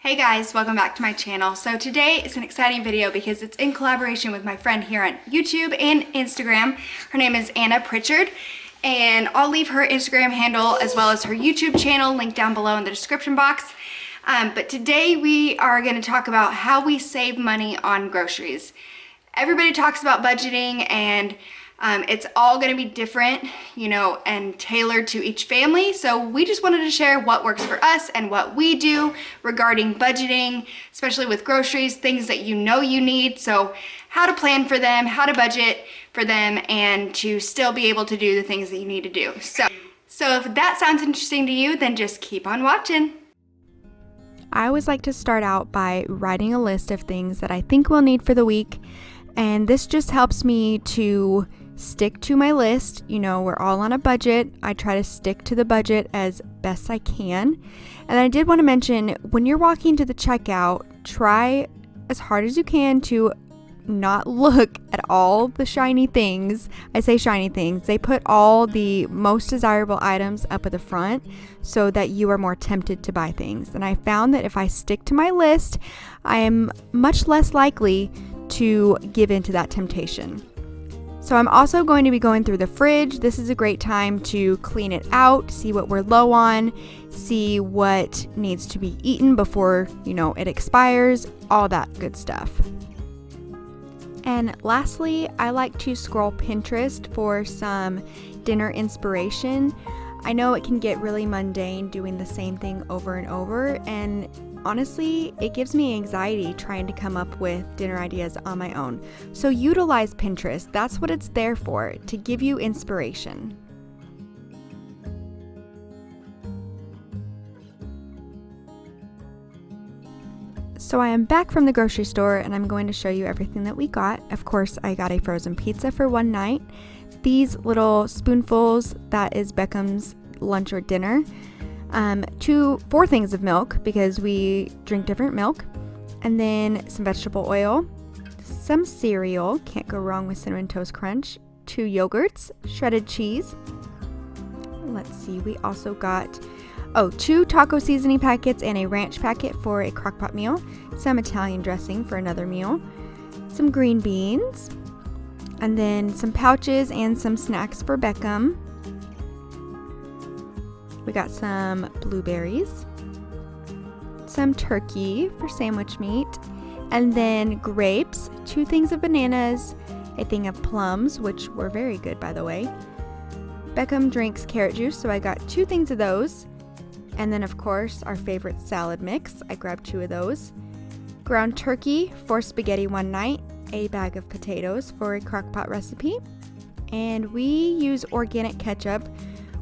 Hey guys, welcome back to my channel. So today is an exciting video because it's in collaboration with my friend here on YouTube and Instagram. Her name is Anna Pritchard, and I'll leave her Instagram handle as well as her YouTube channel linked down below in the description box. But today we are going to talk about how we save money on groceries. Everybody talks about budgeting, and it's all going to be different, and tailored to each family. So we just wanted to share what works for us and what we do regarding budgeting, especially with groceries, things that you need. So how to plan for them, how to budget for them, and to still be able to do the things that you need to do. So if that sounds interesting to you, then just keep on watching. I always like to start out by writing a list of things that I think we'll need for the week. And this just helps me to stick to my list. We're all on a budget. I try to stick to the budget as best I can. And I did want to mention, when you're walking to the checkout, try as hard as you can to not look at all the shiny things. I say shiny things. They put all the most desirable items up at the front so that you are more tempted to buy things. And I found that if I stick to my list, I am much less likely to give in to that temptation. So I'm also going to be going through the fridge. This is a great time to clean it out, see what we're low on, see what needs to be eaten before, it expires, all that good stuff. And lastly, I like to scroll Pinterest for some dinner inspiration. I know it can get really mundane doing the same thing over and over, and honestly, it gives me anxiety trying to come up with dinner ideas on my own. So utilize Pinterest. That's what it's there for, to give you inspiration. So I am back from the grocery store, and I'm going to show you everything that we got. Of course, I got a frozen pizza for one night. These little spoonfuls, that is Beckham's lunch or dinner. 4 things of milk, because we drink different milk, and then some vegetable oil, some cereal, can't go wrong with Cinnamon Toast Crunch, 2 yogurts, shredded cheese. Let's see, we also got 2 taco seasoning packets and a ranch packet for a crock-pot meal, some Italian dressing for another meal, some green beans, and then some pouches and some snacks for Beckham. We got some blueberries, some turkey for sandwich meat, and then grapes, 2 things of bananas, a thing of plums, which were very good, by the way. Beckham drinks carrot juice, so I got 2 things of those. And then, of course, our favorite salad mix. I grabbed 2 of those. Ground turkey for spaghetti one night, a bag of potatoes for a crock-pot recipe. And we use organic ketchup.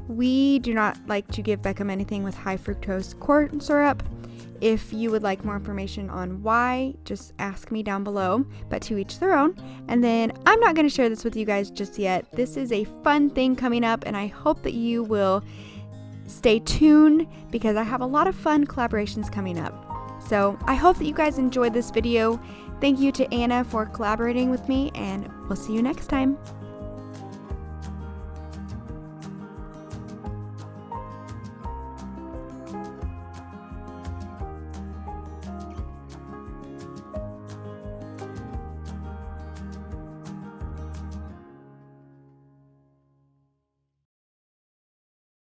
We do not like to give Beckham anything with high fructose corn syrup. If you would like more information on why, just ask me down below, but to each their own. And then I'm not going to share this with you guys just yet. This is a fun thing coming up, and I hope that you will stay tuned because I have a lot of fun collaborations coming up. So I hope that you guys enjoyed this video. Thank you to Anna for collaborating with me, and we'll see you next time.